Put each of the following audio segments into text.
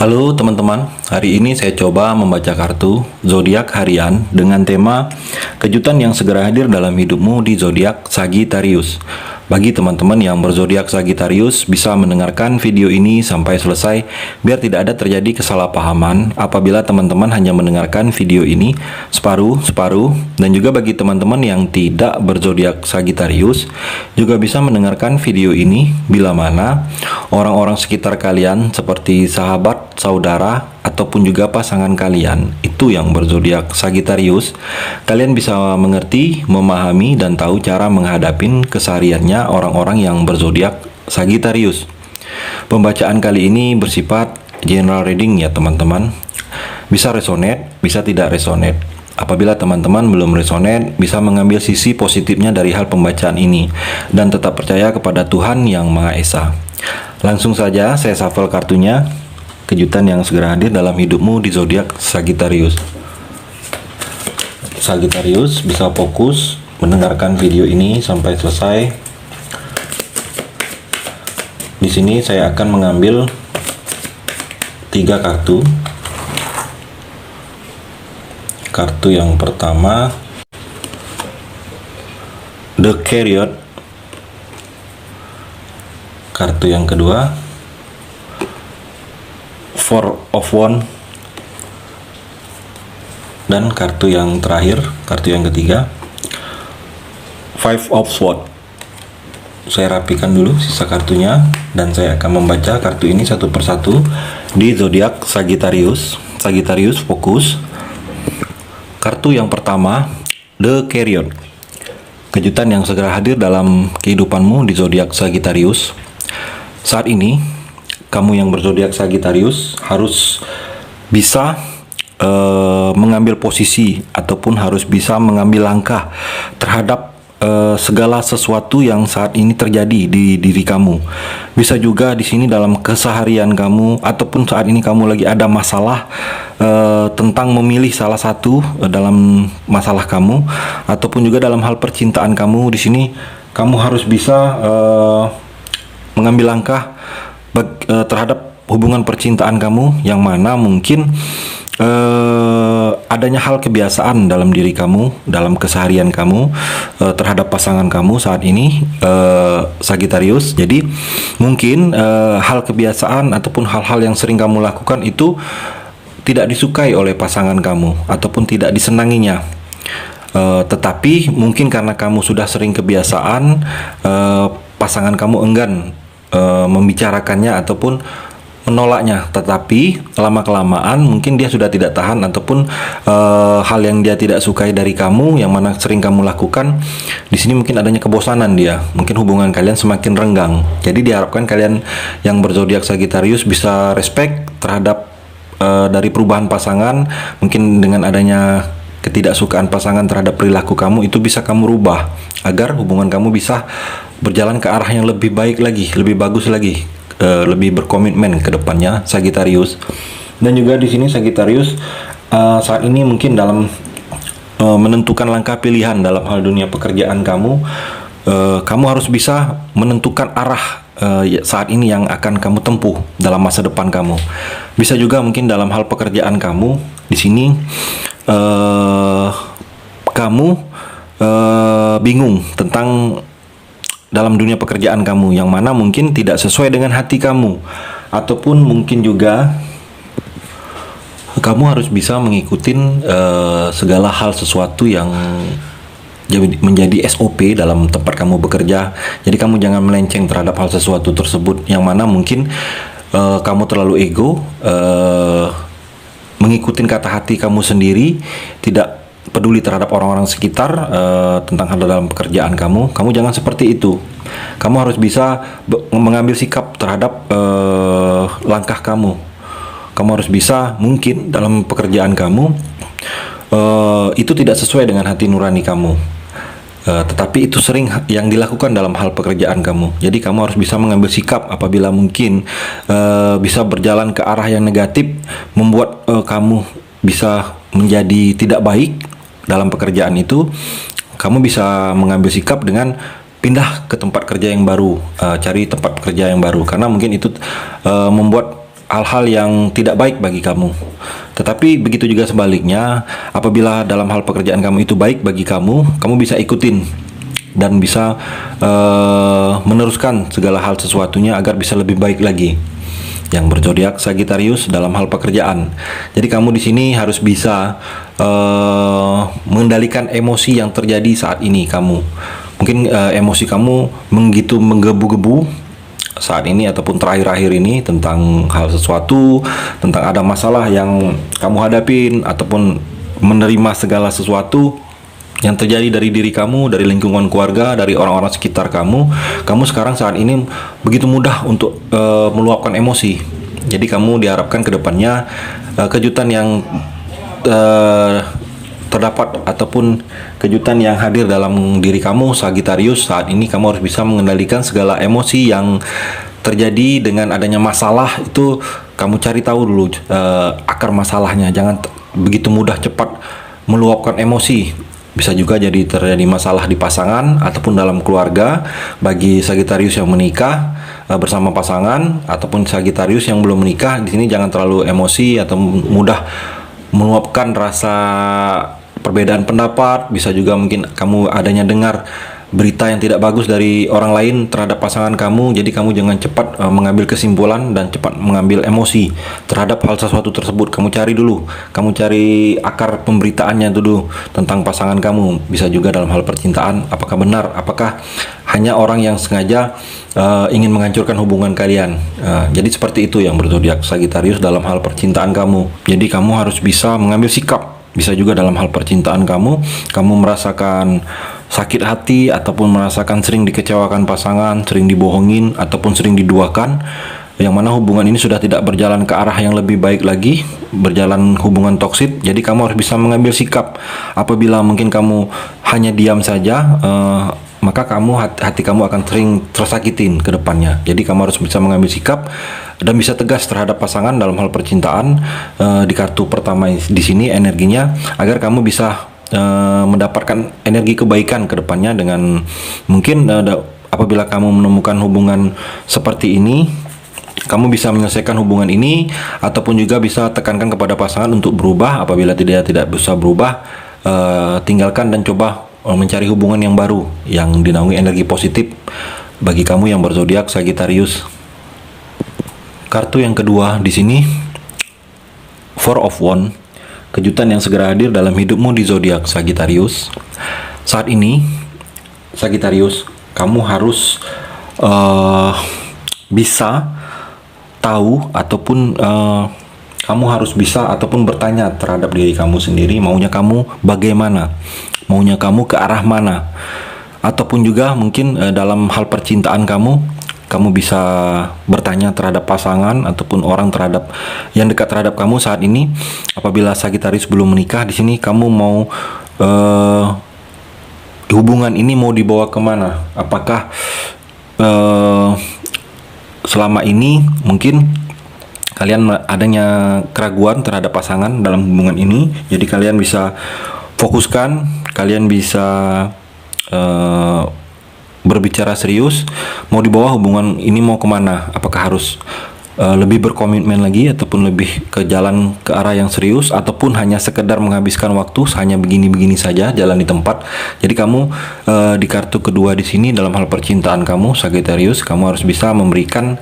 Halo teman-teman, hari ini saya coba membaca kartu zodiak harian dengan tema kejutan yang segera hadir dalam hidupmu di zodiak Sagittarius. Bagi teman-teman yang berzodiak Sagittarius bisa mendengarkan video ini sampai selesai biar tidak ada terjadi kesalahpahaman apabila teman-teman hanya mendengarkan video ini separuh-separuh, dan juga bagi teman-teman yang tidak berzodiak Sagittarius juga bisa mendengarkan video ini bila mana orang-orang sekitar kalian seperti sahabat, saudara, ataupun juga pasangan kalian itu yang berzodiak Sagittarius, kalian bisa mengerti, memahami, dan tahu cara menghadapin kesehariannya orang-orang yang berzodiak Sagittarius. Pembacaan kali ini bersifat general reading ya teman-teman. Bisa resonate, bisa tidak resonate. Apabila teman-teman belum resonate, bisa mengambil sisi positifnya dari hal pembacaan ini dan tetap percaya kepada Tuhan Yang Maha Esa. Langsung saja saya shuffle kartunya. Kejutan yang segera hadir dalam hidupmu di zodiak Sagittarius. Sagittarius bisa fokus mendengarkan video ini sampai selesai. Di sini saya akan mengambil 3 kartu. Kartu yang pertama, The Chariot. Kartu yang kedua, Four of Wands. Dan kartu yang terakhir, kartu yang ketiga, Five of Swords. Saya rapikan dulu sisa kartunya dan saya akan membaca kartu ini satu persatu di zodiak Sagittarius. Sagittarius fokus. Kartu yang pertama, The Chariot. Kejutan yang segera hadir dalam kehidupanmu di zodiak Sagittarius. Saat ini kamu yang berzodiak Sagittarius harus bisa mengambil posisi ataupun harus bisa mengambil langkah terhadap segala sesuatu yang saat ini terjadi di diri kamu. Bisa juga di sini dalam keseharian kamu ataupun saat ini kamu lagi ada masalah tentang memilih salah satu dalam masalah kamu, ataupun juga dalam hal percintaan kamu. Di sini kamu harus bisa mengambil langkah terhadap hubungan percintaan kamu, yang mana mungkin adanya hal kebiasaan dalam diri kamu, dalam keseharian kamu terhadap pasangan kamu saat ini, Sagittarius. Jadi mungkin hal kebiasaan ataupun hal-hal yang sering kamu lakukan itu tidak disukai oleh pasangan kamu ataupun tidak disenanginya. Tetapi mungkin karena kamu sudah sering kebiasaan, pasangan kamu enggan membicarakannya ataupun menolaknya. Tetapi lama-kelamaan mungkin dia sudah tidak tahan ataupun hal yang dia tidak sukai dari kamu yang mana sering kamu lakukan, di sini mungkin adanya kebosanan dia. Mungkin hubungan kalian semakin renggang. Jadi diharapkan kalian yang berzodiak Sagittarius bisa respect terhadap dari perubahan pasangan. Mungkin dengan adanya ketidaksukaan pasangan terhadap perilaku kamu itu bisa kamu rubah agar hubungan kamu bisa berjalan ke arah yang lebih baik lagi, lebih bagus lagi, lebih berkomitmen ke depannya, Sagittarius. Dan juga di sini Sagittarius saat ini mungkin dalam menentukan langkah pilihan dalam hal dunia pekerjaan kamu. Kamu harus bisa menentukan arah saat ini yang akan kamu tempuh dalam masa depan kamu. Bisa juga mungkin dalam hal pekerjaan kamu. Di sini kamu bingung tentang dalam dunia pekerjaan kamu, yang mana mungkin tidak sesuai dengan hati kamu, ataupun mungkin juga kamu harus bisa mengikuti segala hal sesuatu yang menjadi SOP dalam tempat kamu bekerja. Jadi kamu jangan melenceng terhadap hal sesuatu tersebut, yang mana mungkin kamu terlalu ego, mengikuti kata hati kamu sendiri, tidak peduli terhadap orang-orang sekitar tentang hal dalam pekerjaan kamu. Kamu jangan seperti itu. Kamu harus bisa mengambil sikap terhadap langkah kamu. Kamu harus bisa, mungkin dalam pekerjaan kamu itu tidak sesuai dengan hati nurani kamu, tetapi itu sering yang dilakukan dalam hal pekerjaan kamu. Jadi kamu harus bisa mengambil sikap apabila mungkin bisa berjalan ke arah yang negatif, membuat kamu bisa menjadi tidak baik dalam pekerjaan itu. Kamu bisa mengambil sikap dengan pindah ke tempat kerja yang baru, cari tempat kerja yang baru, karena mungkin itu membuat hal-hal yang tidak baik bagi kamu. Tetapi begitu juga sebaliknya, apabila dalam hal pekerjaan kamu itu baik bagi kamu, kamu bisa ikutin dan bisa meneruskan segala hal sesuatunya agar bisa lebih baik lagi. Yang berzodiak Sagittarius dalam hal pekerjaan. Jadi kamu di sini harus bisa mengendalikan emosi yang terjadi saat ini kamu. Mungkin emosi kamu begitu menggebu-gebu saat ini ataupun terakhir-akhir ini tentang hal sesuatu, tentang ada masalah yang kamu hadapin ataupun menerima segala sesuatu yang terjadi dari diri kamu, dari lingkungan keluarga, dari orang-orang sekitar kamu. Kamu sekarang saat ini begitu mudah untuk meluapkan emosi. Jadi kamu diharapkan ke depannya kejutan yang terdapat ataupun kejutan yang hadir dalam diri kamu Sagittarius saat ini, kamu harus bisa mengendalikan segala emosi yang terjadi dengan adanya masalah itu. Kamu cari tahu dulu akar masalahnya, jangan begitu mudah cepat meluapkan emosi. Bisa juga jadi terjadi masalah di pasangan ataupun dalam keluarga bagi Sagittarius yang menikah bersama pasangan, ataupun Sagittarius yang belum menikah. Di sini jangan terlalu emosi atau mudah meluapkan rasa perbedaan pendapat. Bisa juga mungkin kamu adanya dengar berita yang tidak bagus dari orang lain terhadap pasangan kamu. Jadi kamu jangan cepat mengambil kesimpulan dan cepat mengambil emosi terhadap hal sesuatu tersebut. Kamu cari dulu, kamu cari akar pemberitaannya dulu tentang pasangan kamu. Bisa juga dalam hal percintaan, apakah benar, apakah hanya orang yang sengaja ingin menghancurkan hubungan kalian. Jadi seperti itu yang berzodiak Sagittarius dalam hal percintaan kamu. Jadi kamu harus bisa mengambil sikap. Bisa juga dalam hal percintaan kamu merasakan sakit hati ataupun merasakan sering dikecewakan pasangan, sering dibohongin ataupun sering diduakan, yang mana hubungan ini sudah tidak berjalan ke arah yang lebih baik lagi, berjalan hubungan toksik. Jadi kamu harus bisa mengambil sikap. Apabila mungkin kamu hanya diam saja, maka hati kamu akan sering tersakitin ke depannya. Jadi kamu harus bisa mengambil sikap dan bisa tegas terhadap pasangan dalam hal percintaan. Di kartu pertama di sini energinya agar kamu bisa mendapatkan energi kebaikan ke depannya dengan mungkin apabila kamu menemukan hubungan seperti ini, kamu bisa menyelesaikan hubungan ini ataupun juga bisa tekankan kepada pasangan untuk berubah. Apabila tidak bisa berubah, tinggalkan dan coba mencari hubungan yang baru yang dinaungi energi positif bagi kamu yang berzodiak Sagittarius. Kartu yang kedua di sini Four of Wands, kejutan yang segera hadir dalam hidupmu di zodiak Sagittarius. Saat ini Sagittarius, kamu harus bisa tahu ataupun kamu harus bisa ataupun bertanya terhadap diri kamu sendiri, maunya kamu bagaimana, maunya kamu ke arah mana. Ataupun juga mungkin dalam hal percintaan kamu bisa bertanya terhadap pasangan ataupun orang yang dekat terhadap kamu saat ini. Apabila Sagittarius belum menikah, di sini kamu mau hubungan ini mau dibawa kemana? Apakah selama ini mungkin kalian adanya keraguan terhadap pasangan dalam hubungan ini? Jadi kalian bisa fokuskan, kalian bisa berbicara serius, mau dibawa hubungan ini mau kemana? Apakah harus lebih berkomitmen lagi ataupun lebih ke jalan ke arah yang serius, ataupun hanya sekedar menghabiskan waktu hanya begini-begini saja jalan di tempat. Jadi kamu di kartu kedua di sini dalam hal percintaan kamu Sagittarius, kamu harus bisa memberikan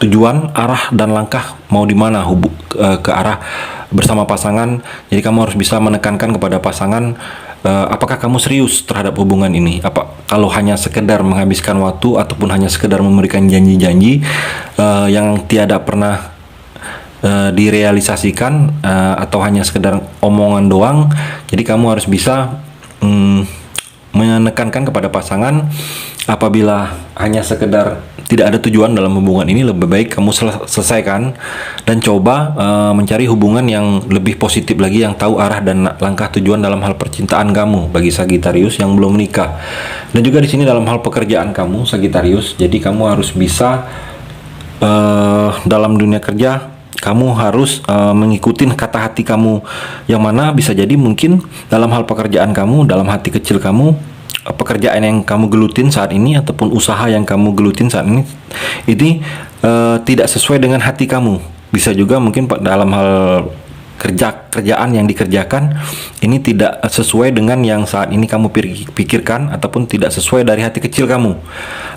tujuan, arah dan langkah mau di mana ke arah bersama pasangan. Jadi kamu harus bisa menekankan kepada pasangan apakah kamu serius terhadap hubungan ini. Kalau hanya sekedar menghabiskan waktu ataupun hanya sekedar memberikan janji-janji yang tiada pernah direalisasikan, atau hanya sekedar omongan doang. Jadi kamu harus bisa menekankan kepada pasangan, apabila hanya sekedar tidak ada tujuan dalam hubungan ini, lebih baik kamu selesaikan dan coba mencari hubungan yang lebih positif lagi, yang tahu arah dan langkah tujuan dalam hal percintaan kamu bagi Sagittarius yang belum menikah. Dan juga di sini dalam hal pekerjaan kamu Sagittarius, jadi kamu harus bisa dalam dunia kerja kamu harus mengikuti kata hati kamu, yang mana bisa jadi mungkin dalam hal pekerjaan kamu, dalam hati kecil kamu pekerjaan yang kamu gelutin saat ini ataupun usaha yang kamu gelutin saat ini tidak sesuai dengan hati kamu. Bisa juga mungkin dalam hal kerjaan yang dikerjakan ini tidak sesuai dengan yang saat ini kamu pikirkan ataupun tidak sesuai dari hati kecil kamu.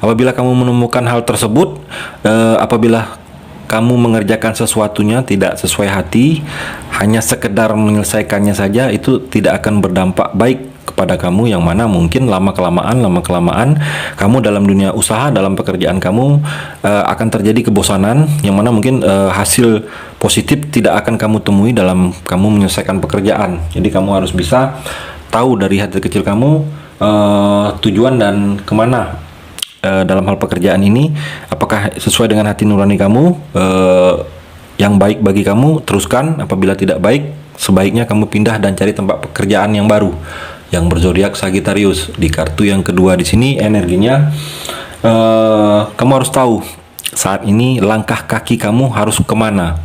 Apabila kamu menemukan hal tersebut, apabila kamu mengerjakan sesuatunya tidak sesuai hati, hanya sekedar menyelesaikannya saja, itu tidak akan berdampak baik kepada kamu, yang mana mungkin lama kelamaan kamu dalam dunia usaha, dalam pekerjaan kamu akan terjadi kebosanan, yang mana mungkin hasil positif tidak akan kamu temui dalam kamu menyelesaikan pekerjaan. Jadi kamu harus bisa tahu dari hati kecil kamu tujuan dan kemana dalam hal pekerjaan ini, apakah sesuai dengan hati nurani kamu, yang baik bagi kamu teruskan. Apabila tidak baik, sebaiknya kamu pindah dan cari tempat pekerjaan yang baru, yang berzodiak Sagittarius. Di kartu yang kedua di sini energinya, kamu harus tahu saat ini langkah kaki kamu harus kemana.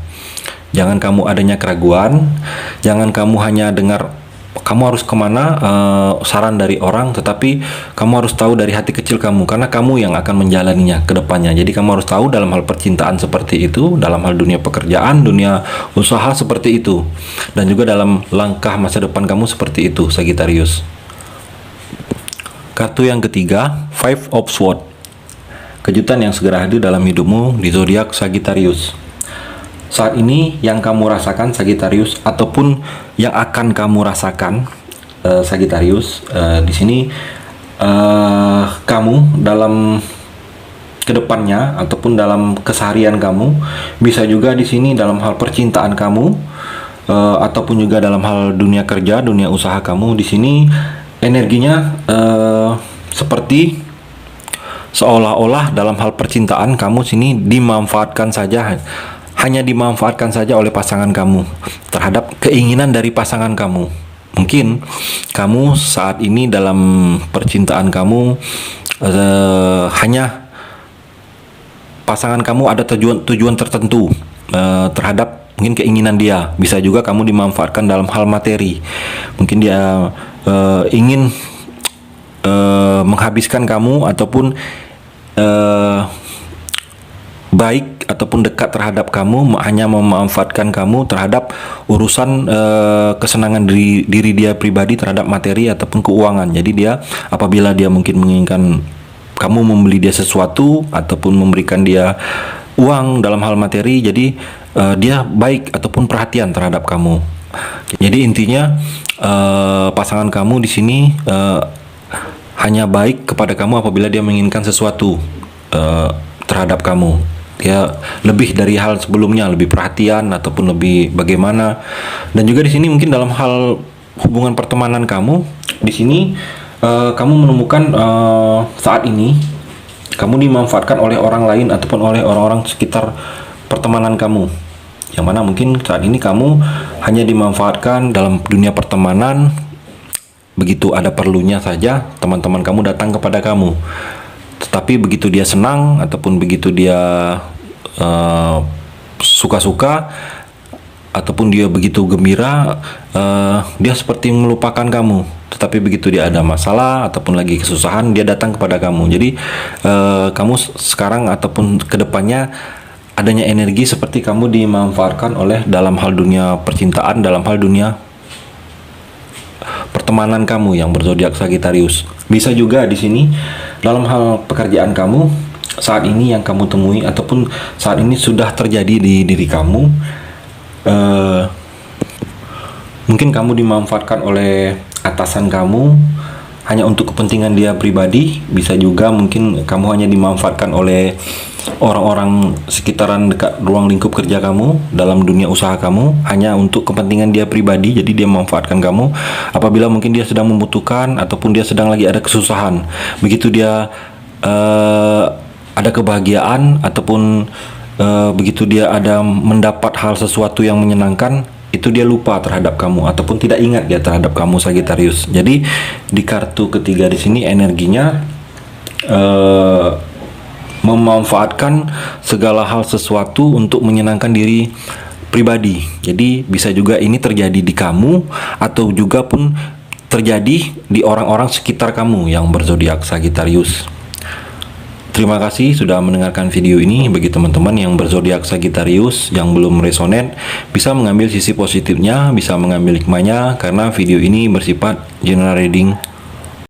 Jangan kamu adanya keraguan, jangan kamu hanya dengar kamu harus kemana saran dari orang, tetapi kamu harus tahu dari hati kecil kamu, karena kamu yang akan menjalaninya ke depannya. Jadi kamu harus tahu dalam hal percintaan seperti itu, dalam hal dunia pekerjaan, dunia usaha seperti itu, dan juga dalam langkah masa depan kamu seperti itu, Sagittarius. Kartu yang ketiga, Five of Swords. Kejutan yang segera hadir dalam hidupmu di zodiak Sagittarius. Saat ini yang kamu rasakan Sagittarius, ataupun yang akan kamu rasakan Sagittarius, di sini kamu dalam kedepannya ataupun dalam keseharian kamu, bisa juga di sini dalam hal percintaan kamu, ataupun juga dalam hal dunia kerja, dunia usaha kamu, di sini energinya seperti seolah-olah dalam hal percintaan kamu sini dimanfaatkan saja. Hanya dimanfaatkan saja oleh pasangan kamu terhadap keinginan dari pasangan kamu. Mungkin kamu saat ini dalam percintaan kamu hanya pasangan kamu ada tujuan tertentu terhadap mungkin keinginan dia. Bisa juga kamu dimanfaatkan dalam hal materi. Mungkin dia ingin menghabiskan kamu ataupun baik ataupun dekat terhadap kamu, hanya memanfaatkan kamu terhadap urusan kesenangan diri dia pribadi terhadap materi ataupun keuangan. Jadi dia apabila dia mungkin menginginkan kamu membeli dia sesuatu ataupun memberikan dia uang dalam hal materi, jadi dia baik ataupun perhatian terhadap kamu. Jadi intinya pasangan kamu di sini hanya baik kepada kamu apabila dia menginginkan sesuatu terhadap kamu. Ya, lebih dari hal sebelumnya, lebih perhatian ataupun lebih bagaimana. Dan juga di sini mungkin dalam hal hubungan pertemanan kamu, di sini kamu menemukan saat ini kamu dimanfaatkan oleh orang lain ataupun oleh orang-orang sekitar pertemanan kamu, yang mana mungkin saat ini kamu hanya dimanfaatkan dalam dunia pertemanan. Begitu ada perlunya saja teman-teman kamu datang kepada kamu, tetapi begitu dia senang ataupun begitu dia suka-suka ataupun dia begitu gembira, dia seperti melupakan kamu. Tetapi begitu dia ada masalah ataupun lagi kesusahan, dia datang kepada kamu. Jadi kamu sekarang ataupun kedepannya adanya energi seperti kamu dimanfaatkan oleh dalam hal dunia percintaan, dalam hal dunia pertemanan kamu yang berzodiak Sagittarius. Bisa juga di sini dalam hal pekerjaan kamu saat ini yang kamu temui ataupun saat ini sudah terjadi di diri kamu, mungkin kamu dimanfaatkan oleh atasan kamu hanya untuk kepentingan dia pribadi. Bisa juga mungkin kamu hanya dimanfaatkan oleh orang-orang sekitaran dekat ruang lingkup kerja kamu dalam dunia usaha kamu hanya untuk kepentingan dia pribadi. Jadi dia memanfaatkan kamu apabila mungkin dia sedang membutuhkan ataupun dia sedang lagi ada kesusahan. Begitu dia ada kebahagiaan ataupun begitu dia ada mendapat hal sesuatu yang menyenangkan, itu dia lupa terhadap kamu ataupun tidak ingat dia terhadap kamu, Sagittarius. Jadi di kartu ketiga di sini energinya memanfaatkan segala hal sesuatu untuk menyenangkan diri pribadi. Jadi bisa juga ini terjadi di kamu atau juga pun terjadi di orang-orang sekitar kamu yang berzodiak Sagittarius. Terima kasih sudah mendengarkan video ini. Bagi teman-teman yang berzodiak Sagittarius yang belum resonate, bisa mengambil sisi positifnya, bisa mengambil hikmahnya, karena video ini bersifat general reading